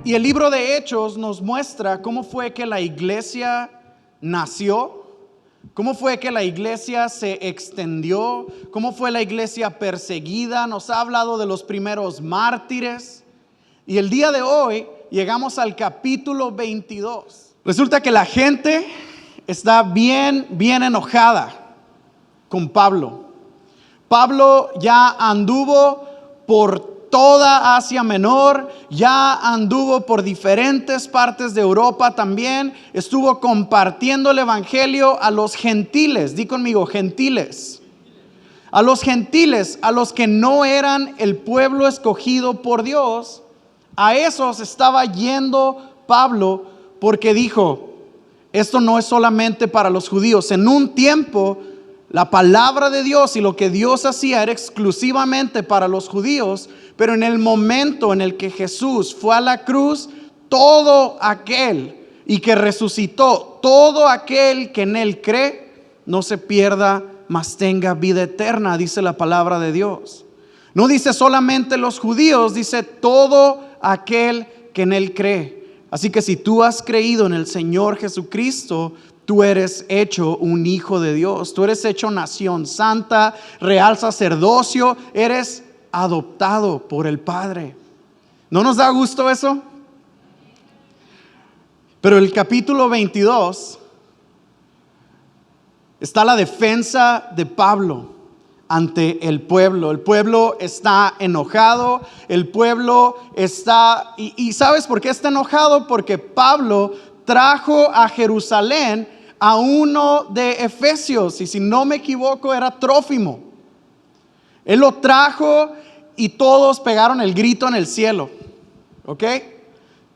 Y el libro de Hechos nos muestra cómo fue que la iglesia nació, cómo fue que la iglesia se extendió, cómo fue la iglesia perseguida. Nos ha hablado de los primeros mártires. Y el día de hoy llegamos al capítulo 22. Resulta que la gente está bien enojada con Pablo. Pablo ya anduvo por toda Asia Menor, ya anduvo por diferentes partes de Europa también, estuvo compartiendo el evangelio a los gentiles. Di conmigo, gentiles. A los gentiles, a los que no eran el pueblo escogido por Dios, a esos estaba yendo Pablo porque dijo, esto no es solamente para los judíos. En un tiempo, la palabra de Dios y lo que Dios hacía era exclusivamente para los judíos, pero en el momento en el que Jesús fue a la cruz, todo aquel y que resucitó, todo aquel que en él cree, no se pierda, mas tenga vida eterna, dice la palabra de Dios. No dice solamente los judíos, dice todo aquel que en él cree. Así que si tú has creído en el Señor Jesucristo, tú eres hecho un hijo de Dios. Tú eres hecho nación santa, real sacerdocio. Eres adoptado por el Padre. ¿No nos da gusto eso? Pero el capítulo 22 está la defensa de Pablo ante el pueblo. El pueblo está enojado. El pueblo está... ¿Y sabes por qué está enojado? Porque Pablo trajo a Jerusalén a uno de Efesios, y si no me equivoco era Trófimo. Él lo trajo y todos pegaron el grito en el cielo. ¿Ok?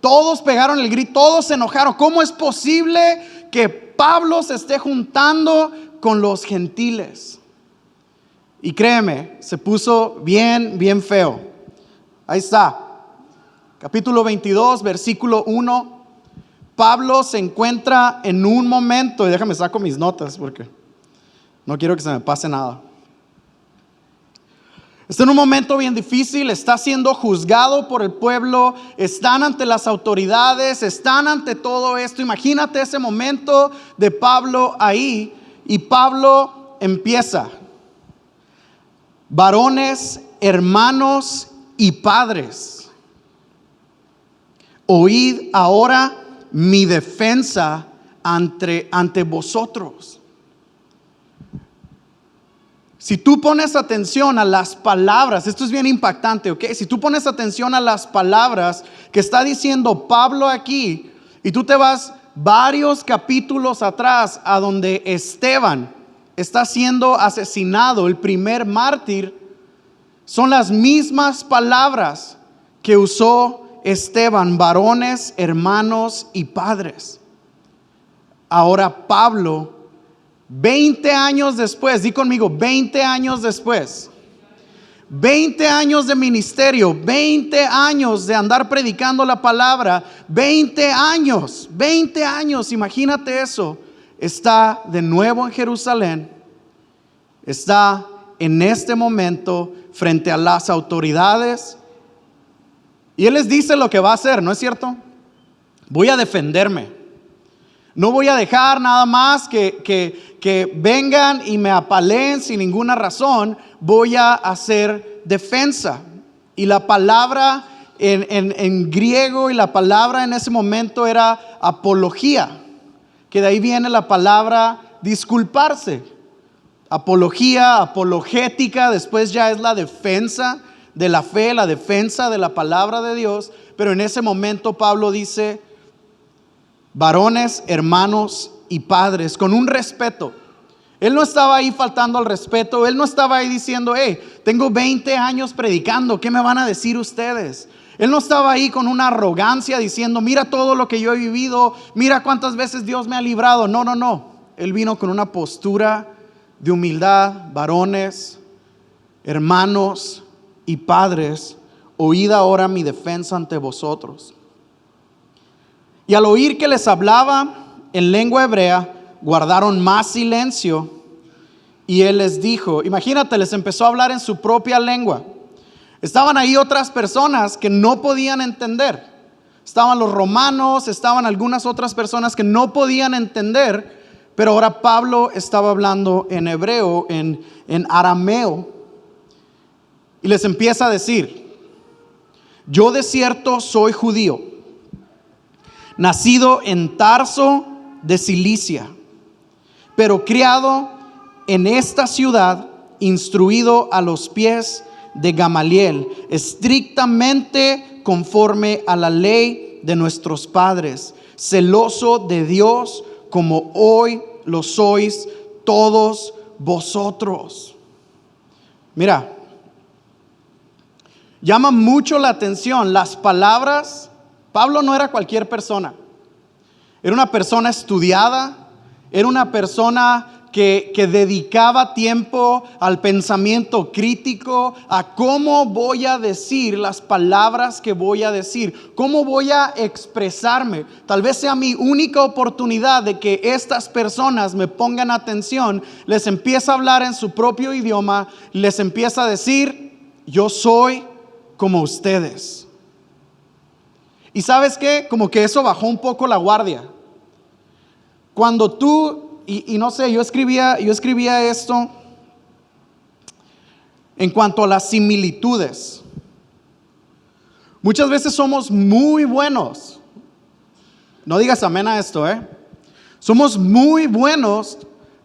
Todos pegaron el grito, todos se enojaron. ¿Cómo es posible que Pablo se esté juntando con los gentiles? Y créeme, se puso bien feo. Ahí está. Capítulo 22, versículo 1. Pablo se encuentra en un momento, y déjame saco mis notas porque no quiero que se me pase nada. Está en un momento bien difícil, está siendo juzgado por el pueblo, están ante las autoridades, están ante todo esto. Imagínate ese momento de Pablo ahí, y Pablo empieza: varones, hermanos y padres, oíd ahora mi defensa ante vosotros. Si tú pones atención a las palabras, esto es bien impactante, ¿ok? Si tú pones atención a las palabras que está diciendo Pablo aquí, y tú te vas varios capítulos atrás a donde Esteban está siendo asesinado, el primer mártir, son las mismas palabras que usó Esteban: varones, hermanos y padres. Ahora Pablo, 20 años después, di conmigo, 20 años después, 20 años de ministerio, 20 años de andar predicando la palabra, 20 años, imagínate eso. Está de nuevo en Jerusalén, está en este momento frente a las autoridades. Y él les dice lo que va a hacer, ¿no es cierto? Voy a defenderme. No voy a dejar nada más que vengan y me apaleen sin ninguna razón. Voy a hacer defensa. Y la palabra en griego, y la palabra en ese momento era apología, que de ahí viene la palabra disculparse. Apología, apologética, después ya es la defensa de la fe, la defensa de la palabra de Dios. Pero en ese momento Pablo dice: varones, hermanos y padres, con un respeto. Él no estaba ahí faltando al respeto. Él no estaba ahí diciendo: hey, tengo 20 años predicando, ¿qué me van a decir ustedes? Él no estaba ahí con una arrogancia diciendo: mira todo lo que yo he vivido, mira cuántas veces Dios me ha librado. No. Él vino con una postura de humildad. Varones, hermanos y padres, oíd ahora mi defensa ante vosotros. Y al oír que les hablaba en lengua hebrea, guardaron más silencio. Y él les dijo, imagínate, les empezó a hablar en su propia lengua. Estaban ahí otras personas que no podían entender. estaban los romanos, estaban algunas otras personas que no podían entender, pero ahora Pablo estaba hablando en hebreo, en arameo, y les empieza a decir: yo de cierto soy judío, nacido en Tarso de Cilicia, pero criado en esta ciudad, instruido a los pies de Gamaliel, estrictamente conforme a la ley de nuestros padres, celoso de Dios como hoy lo sois todos vosotros. Mira, llama mucho la atención las palabras. Pablo no era cualquier persona. Era una persona estudiada, era una persona que dedicaba tiempo al pensamiento crítico, a cómo voy a decir las palabras que voy a decir, cómo voy a expresarme. Tal vez sea mi única oportunidad de que estas personas me pongan atención. Les empieza a hablar en su propio idioma, les empieza a decir: yo soy como ustedes. Y ¿sabes qué? Como que eso bajó un poco la guardia. Cuando tú, y no sé, yo escribía esto en cuanto a las similitudes. Muchas veces somos muy buenos. No digas amén a esto, Somos muy buenos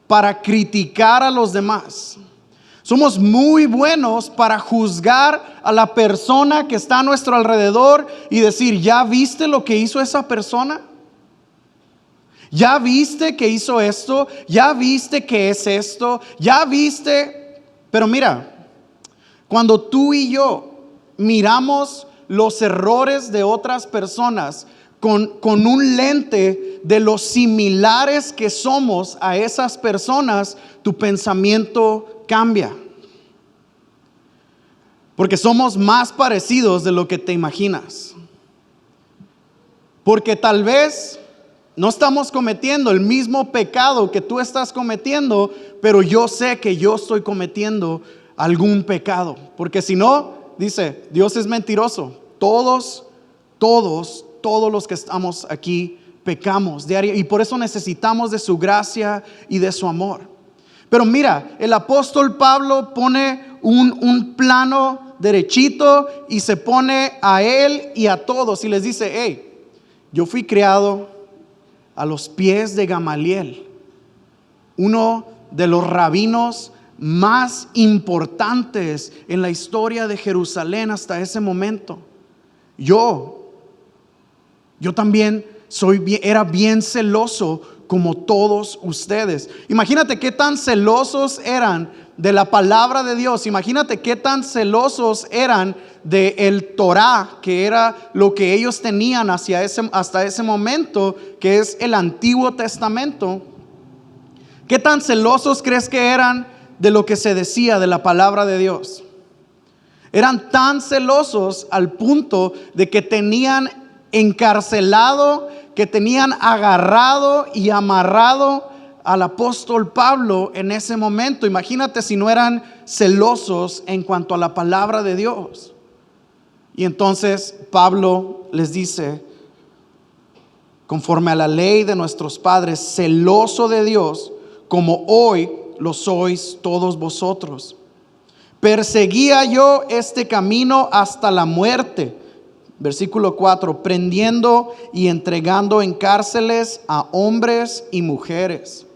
para criticar a los demás. Somos muy buenos para juzgar a la persona que está a nuestro alrededor y decir: ¿ya viste lo que hizo esa persona? ¿Ya viste que hizo esto? ¿Ya viste que es esto? ¿Ya viste? Pero mira, cuando tú y yo miramos los errores de otras personas con un lente de los similares que somos a esas personas, tu pensamiento cambia. Porque somos más parecidos de lo que te imaginas. Porque tal vez no estamos cometiendo el mismo pecado que tú estás cometiendo, pero yo sé que yo estoy cometiendo algún pecado. Porque si no, dice, Dios es mentiroso. Todos los que estamos aquí pecamos diario, y por eso necesitamos de su gracia y de su amor. Pero mira, el apóstol Pablo pone un plano derechito y se pone a él y a todos y les dice: hey, yo fui criado a los pies de Gamaliel, uno de los rabinos más importantes en la historia de Jerusalén hasta ese momento. Yo también era bien celoso como todos ustedes. Imagínate qué tan celosos eran de la palabra de Dios. Imagínate qué tan celosos eran de el Torá, que era lo que ellos tenían hasta ese momento, que es el Antiguo Testamento. ¿Qué tan celosos crees que eran de lo que se decía de la palabra de Dios? Eran tan celosos al punto de que tenían encarcelado, que tenían agarrado y amarrado al apóstol Pablo en ese momento. Imagínate si no eran celosos en cuanto a la palabra de Dios. Y entonces Pablo les dice: conforme a la ley de nuestros padres, celoso de Dios, como hoy lo sois todos vosotros. Perseguía yo este camino hasta la muerte. Versículo 4, prendiendo y entregando en cárceles a hombres y mujeres.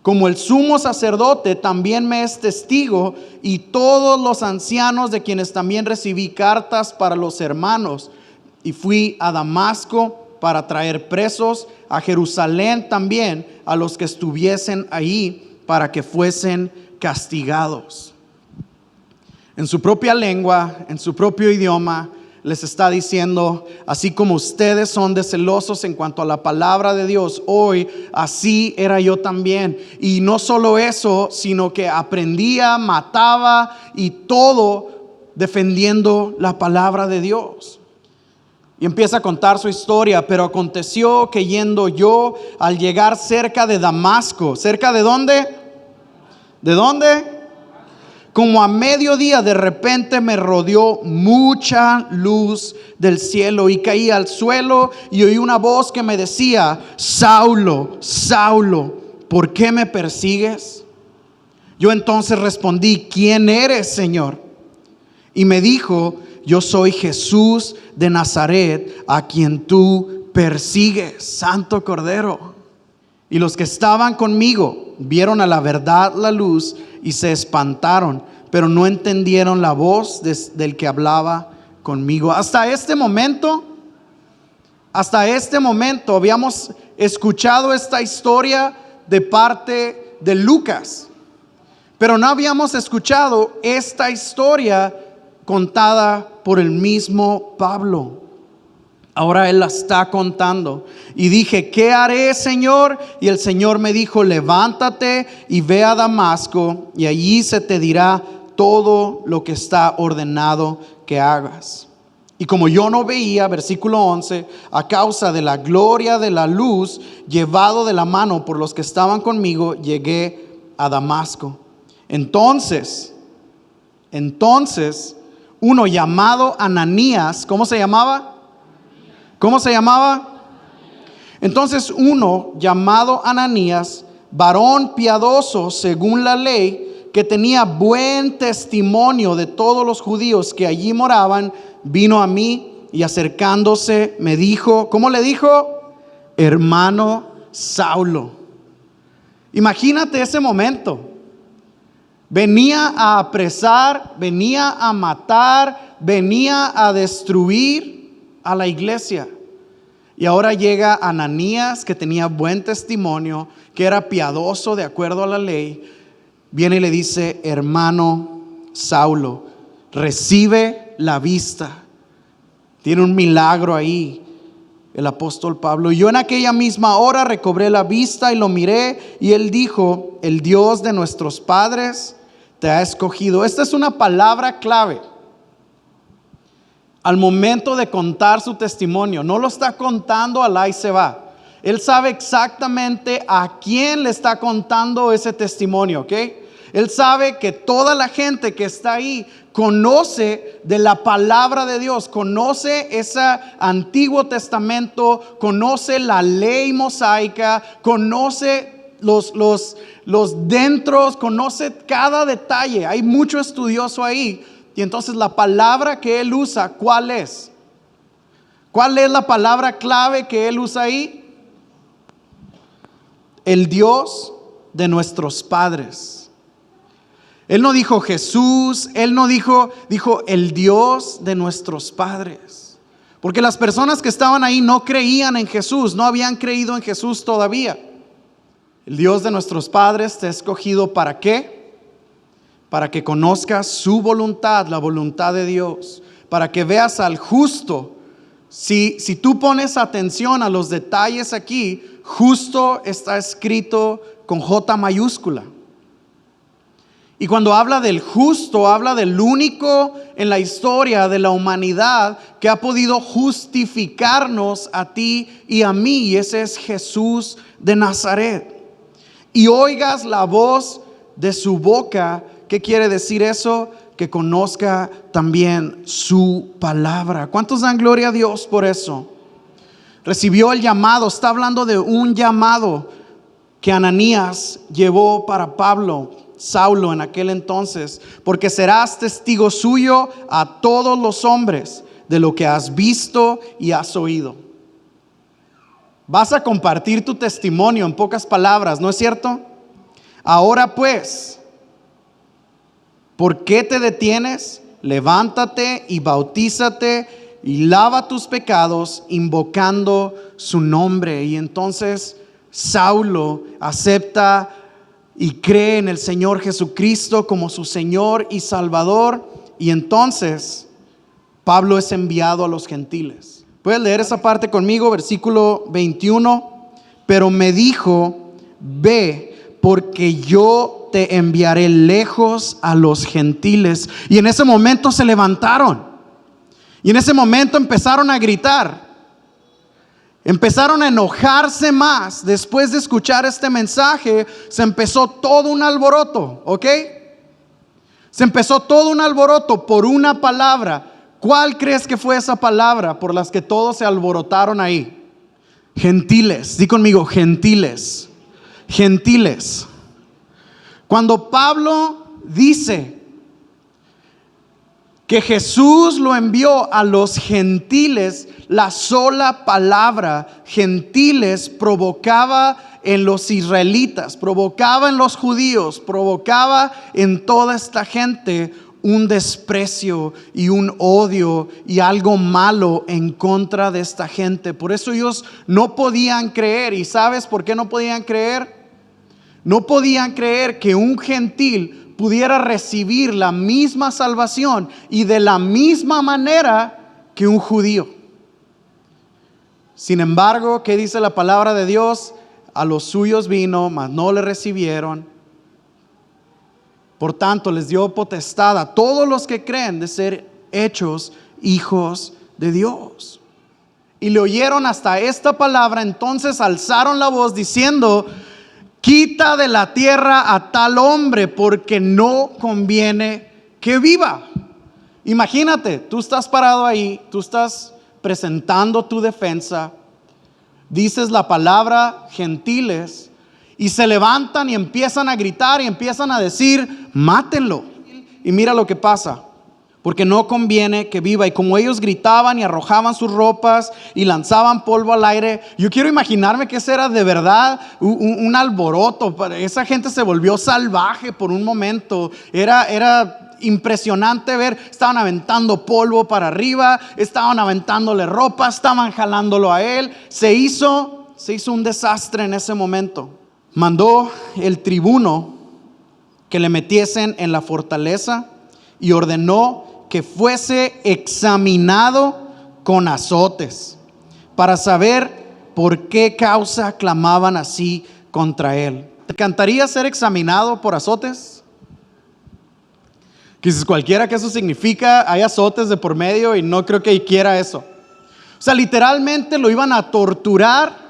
Como el sumo sacerdote también me es testigo, y todos los ancianos, de quienes también recibí cartas para los hermanos. Y fui a Damasco para traer presos, a Jerusalén también a los que estuviesen ahí, para que fuesen castigados. En su propia lengua, en su propio idioma, les está diciendo: así como ustedes son de celosos en cuanto a la palabra de Dios hoy, así era yo también. Y no solo eso, sino que aprendía, mataba y todo defendiendo la palabra de Dios. Y empieza a contar su historia. Pero aconteció que yendo yo, al llegar cerca de Damasco, ¿cerca de dónde? ¿De dónde? como a mediodía de repente me rodeó mucha luz del cielo y caí al suelo y oí una voz que me decía: Saulo, Saulo, ¿por qué me persigues? Yo entonces respondí: ¿quién eres, Señor? Y me dijo: yo soy Jesús de Nazaret, a quien tú persigues. Santo Cordero. Y los que estaban conmigo vieron a la verdad la luz y se espantaron, pero no entendieron la voz del que hablaba conmigo. Hasta este momento habíamos escuchado esta historia de parte de Lucas, pero no habíamos escuchado esta historia contada por el mismo Pablo. Ahora él la está contando. Y dije: ¿qué haré, Señor? Y el Señor me dijo: levántate y ve a Damasco, y allí se te dirá todo lo que está ordenado que hagas. Y como yo no veía, versículo 11, a causa de la gloria de la luz, llevado de la mano por los que estaban conmigo, llegué a Damasco. Entonces, uno llamado Ananías, ¿cómo se llamaba? ¿Cómo se llamaba? Entonces uno llamado Ananías, varón piadoso según la ley, que tenía buen testimonio de todos los judíos que allí moraban, vino a mí y acercándose me dijo, ¿cómo le dijo? Hermano Saulo. Imagínate ese momento. Venía a apresar, venía a matar, venía a destruir a la iglesia. Y ahora llega Ananías, que tenía buen testimonio, que era piadoso de acuerdo a la ley. Viene y le dice: hermano Saulo, recibe la vista. Tiene un milagro ahí el apóstol Pablo. Yo en aquella misma hora recobré la vista y lo miré, y él dijo: el Dios de nuestros padres te ha escogido. Esta es una palabra clave. Al momento de contar su testimonio, no lo está contando al ahí se va. Él sabe exactamente a quién le está contando ese testimonio, ¿ok? Él sabe que toda la gente que está ahí conoce de la palabra de Dios, conoce ese Antiguo Testamento, conoce la ley mosaica, conoce los dentros, conoce cada detalle. Hay mucho estudioso ahí. Y entonces la palabra que él usa, ¿cuál es? ¿Cuál es la palabra clave que él usa ahí? El Dios de nuestros padres. Él no dijo Jesús, él no dijo el Dios de nuestros padres. Porque las personas que estaban ahí no creían en Jesús, no habían creído en Jesús todavía. El Dios de nuestros padres te ha escogido ¿para qué? Para que conozcas su voluntad, la voluntad de Dios, para que veas al justo. Si tú pones atención a los detalles aquí, justo está escrito con J mayúscula. Y cuando habla del justo, habla del único en la historia de la humanidad que ha podido justificarnos a ti y a mí, y ese es Jesús de Nazaret. Y oigas la voz de su boca. ¿Qué quiere decir eso? Que conozca también su palabra. ¿Cuántos dan gloria a Dios por eso? Recibió el llamado. Está hablando de un llamado que Ananías llevó para Pablo, Saulo en aquel entonces. Porque serás testigo suyo a todos los hombres de lo que has visto y has oído. Vas a compartir tu testimonio, en pocas palabras, ¿no es cierto? Ahora pues, ¿por qué te detienes? Levántate y bautízate y lava tus pecados invocando su nombre. Y entonces Saulo acepta y cree en el Señor Jesucristo como su Señor y Salvador. Y entonces Pablo es enviado a los gentiles. ¿Puedes leer esa parte conmigo? Versículo 21. Pero me dijo: ve, porque yo te enviaré lejos a los gentiles. Y en ese momento se levantaron. Y en ese momento empezaron a gritar. Empezaron a enojarse más. Después de escuchar este mensaje, se empezó todo un alboroto, ¿ok? Se empezó todo un alboroto por una palabra. ¿Cuál crees que fue esa palabra por las que todos se alborotaron ahí? Gentiles. Di conmigo, gentiles. Gentiles. Cuando Pablo dice que Jesús lo envió a los gentiles, la sola palabra gentiles provocaba en los israelitas, provocaba en los judíos, provocaba en toda esta gente un desprecio y un odio y algo malo en contra de esta gente. Por eso ellos no podían creer. ¿Y sabes por qué no podían creer? No podían creer que un gentil pudiera recibir la misma salvación y de la misma manera que un judío. Sin embargo, ¿qué dice la palabra de Dios? A los suyos vino, mas no le recibieron. Por tanto, les dio potestad a todos los que creen de ser hechos hijos de Dios. Y le oyeron hasta esta palabra, entonces alzaron la voz diciendo: quita de la tierra a tal hombre, porque no conviene que viva. Imagínate, tú estás parado ahí, tú estás presentando tu defensa, dices la palabra gentiles y se levantan y empiezan a gritar y empiezan a decir: mátenlo. Y mira lo que pasa: porque no conviene que viva. Y como ellos gritaban y arrojaban sus ropas y lanzaban polvo al aire, yo quiero imaginarme que ese era de verdad un alboroto. Esa gente se volvió salvaje por un momento. Era impresionante ver, estaban aventando polvo para arriba, estaban aventándole ropa, estaban jalándolo a él. Se hizo un desastre en ese momento. Mandó el tribuno que le metiesen en la fortaleza y ordenó que fuese examinado con azotes para saber por qué causa clamaban así contra él. ¿Te encantaría ser examinado por azotes? Quizás cualquiera que eso significa, hay azotes de por medio y no creo que quiera eso. O sea, literalmente lo iban a torturar.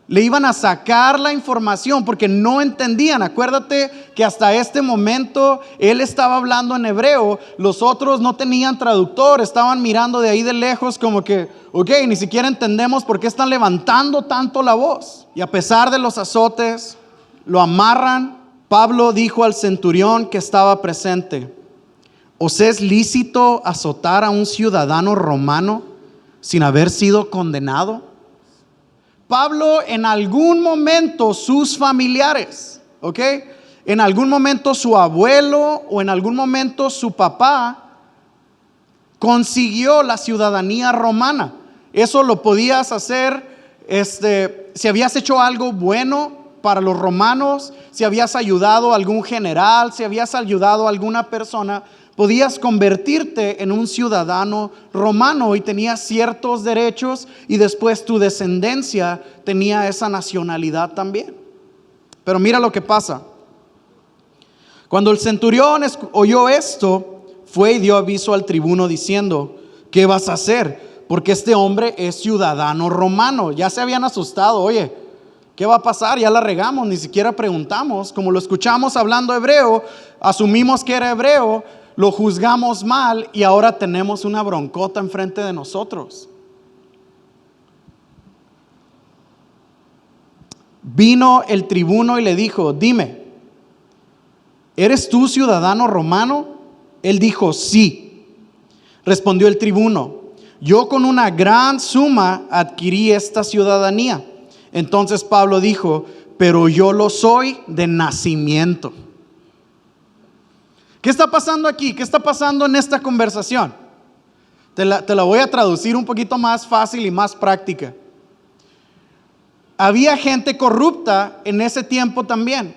Le iban a sacar la información porque no entendían. Acuérdate que hasta este momento él estaba hablando en hebreo. Los otros no tenían traductor. Estaban mirando de ahí de lejos como que, ok, ni siquiera entendemos por qué están levantando tanto la voz. Y a pesar de los azotes, lo amarran. Pablo dijo al centurión que estaba presente: ¿os es lícito azotar a un ciudadano romano sin haber sido condenado? Pablo, en algún momento sus familiares, ¿ok? En algún momento su abuelo o en algún momento su papá consiguió la ciudadanía romana. Eso lo podías hacer si habías hecho algo bueno para los romanos, si habías ayudado a algún general, si habías ayudado a alguna persona, podías convertirte en un ciudadano romano y tenías ciertos derechos y después tu descendencia tenía esa nacionalidad también. Pero mira lo que pasa. Cuando el centurión oyó esto, fue y dio aviso al tribuno diciendo: ¿qué vas a hacer? Porque este hombre es ciudadano romano. Ya se habían asustado. Oye, ¿qué va a pasar? Ya la regamos, ni siquiera preguntamos. Como lo escuchamos hablando hebreo, asumimos que era hebreo, lo juzgamos mal y ahora tenemos una broncota enfrente de nosotros. Vino el tribuno y le dijo: dime, ¿eres tú ciudadano romano? Él dijo: sí. Respondió el tribuno: yo con una gran suma adquirí esta ciudadanía. Entonces Pablo dijo: pero yo lo soy de nacimiento. ¿Qué está pasando aquí? ¿Qué está pasando en esta conversación? Te la voy a traducir un poquito más fácil y más práctica. Había gente corrupta en ese tiempo también.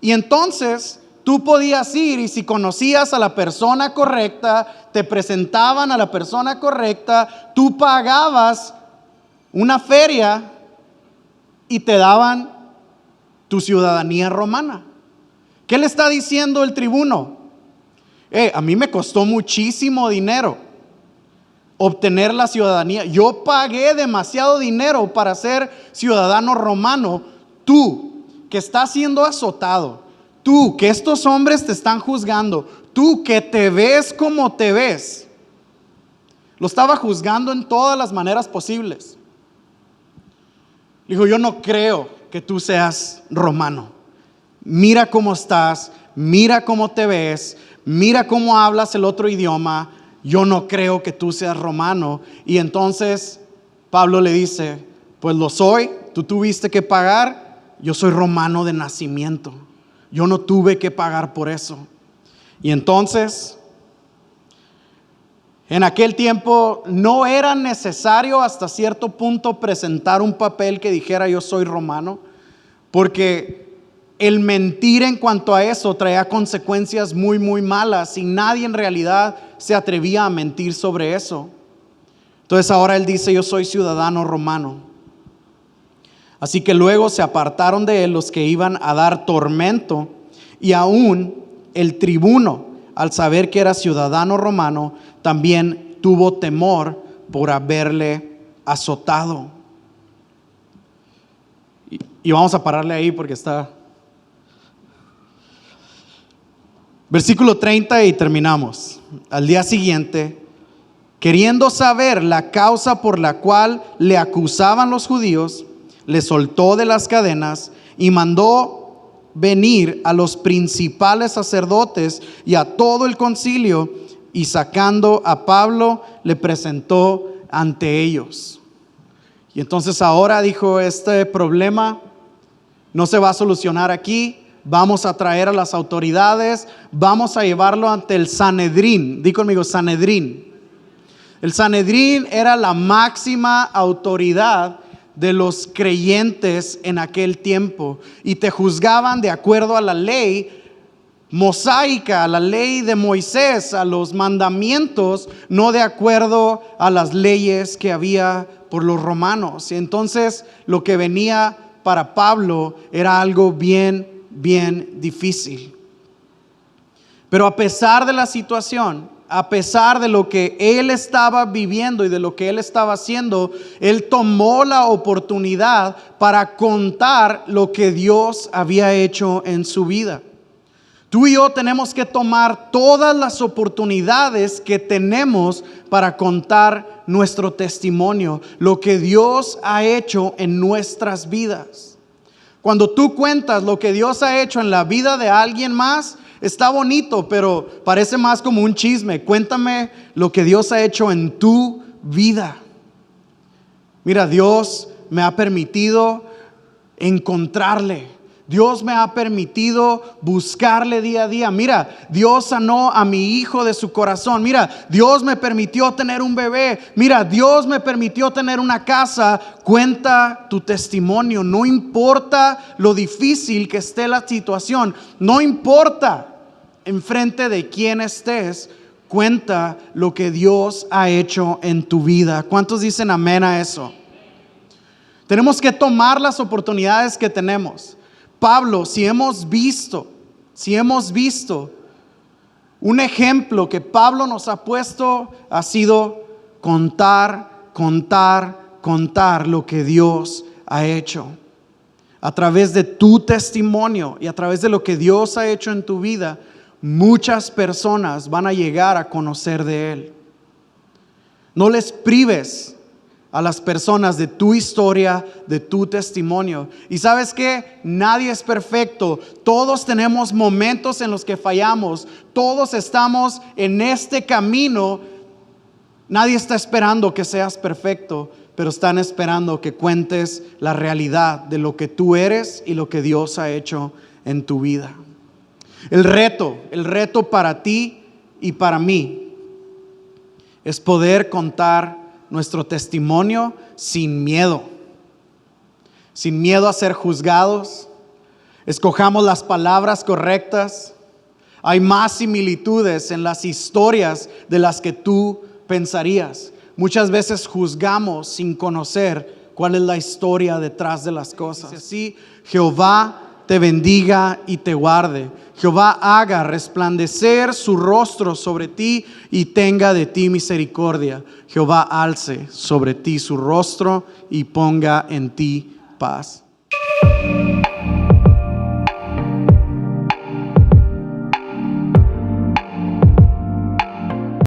Y entonces tú podías ir y si conocías a la persona correcta, te presentaban a la persona correcta, tú pagabas una feria y te daban tu ciudadanía romana. ¿Qué le está diciendo el tribuno? A mí me costó muchísimo dinero obtener la ciudadanía. Yo pagué demasiado dinero para ser ciudadano romano. Tú que estás siendo azotado, tú que estos hombres te están juzgando, tú que te ves como te ves. Lo estaba juzgando en todas las maneras posibles. Dijo, yo no creo que tú seas romano. Mira cómo estás, mira cómo te ves, mira cómo hablas el otro idioma. Yo no creo que tú seas romano. Y entonces Pablo le dice, pues lo soy, tú tuviste que pagar, yo soy romano de nacimiento. Yo no tuve que pagar por eso. Y entonces, en aquel tiempo no era necesario hasta cierto punto presentar un papel que dijera yo soy romano, porque el mentir en cuanto a eso traía consecuencias muy, muy malas y nadie en realidad se atrevía a mentir sobre eso. Entonces ahora él dice yo soy ciudadano romano. Así que luego se apartaron de él los que iban a dar tormento y aún el tribuno, al saber que era ciudadano romano, también tuvo temor por haberle azotado. Y vamos a pararle ahí porque está... Versículo 30 y terminamos. Al día siguiente, queriendo saber la causa por la cual le acusaban los judíos, le soltó de las cadenas y mandó venir a los principales sacerdotes y a todo el concilio, y sacando a Pablo le presentó ante ellos. Y entonces ahora dijo, este problema no se va a solucionar aquí, vamos a traer a las autoridades, vamos a llevarlo ante el Sanedrín. Di conmigo, Sanedrín. El Sanedrín era la máxima autoridad de los creyentes en aquel tiempo y te juzgaban de acuerdo a la ley mosaica, a la ley de Moisés, a los mandamientos, no de acuerdo a las leyes que había por los romanos. Y entonces lo que venía para Pablo era algo bien difícil. Pero a pesar de la situación, a pesar de lo que él estaba viviendo y de lo que él estaba haciendo, él tomó la oportunidad para contar lo que Dios había hecho en su vida. Tú y yo tenemos que tomar todas las oportunidades que tenemos para contar nuestro testimonio, lo que Dios ha hecho en nuestras vidas. Cuando tú cuentas lo que Dios ha hecho en la vida de alguien más, está bonito, pero parece más como un chisme. Cuéntame lo que Dios ha hecho en tu vida. Mira, Dios me ha permitido encontrarle. Dios me ha permitido buscarle día a día. Mira, Dios sanó a mi hijo de su corazón. Mira, Dios me permitió tener un bebé. Mira, Dios me permitió tener una casa. Cuenta tu testimonio. No importa lo difícil que esté la situación. No importa enfrente de quién estés. Cuenta lo que Dios ha hecho en tu vida. ¿Cuántos dicen amén a eso? Tenemos que tomar las oportunidades que tenemos. Pablo, si hemos visto un ejemplo que Pablo nos ha puesto, ha sido contar lo que Dios ha hecho. A través de tu testimonio y a través de lo que Dios ha hecho en tu vida, muchas personas van a llegar a conocer de Él. No les prives a las personas de tu historia, de tu testimonio. Y sabes que nadie es perfecto. Todos tenemos momentos en los que fallamos. Todos estamos en este camino. Nadie está esperando que seas perfecto, pero están esperando que cuentes la realidad de lo que tú eres y lo que Dios ha hecho en tu vida. El reto para ti y para mí es poder contar nuestro testimonio sin miedo a ser juzgados. Escojamos las palabras correctas. Hay más similitudes en las historias de las que tú pensarías. Muchas veces juzgamos sin conocer cuál es la historia detrás de las cosas. Así, Jehová te bendiga y te guarde. Jehová haga resplandecer su rostro sobre ti y tenga de ti misericordia. Jehová alce sobre ti su rostro y ponga en ti paz.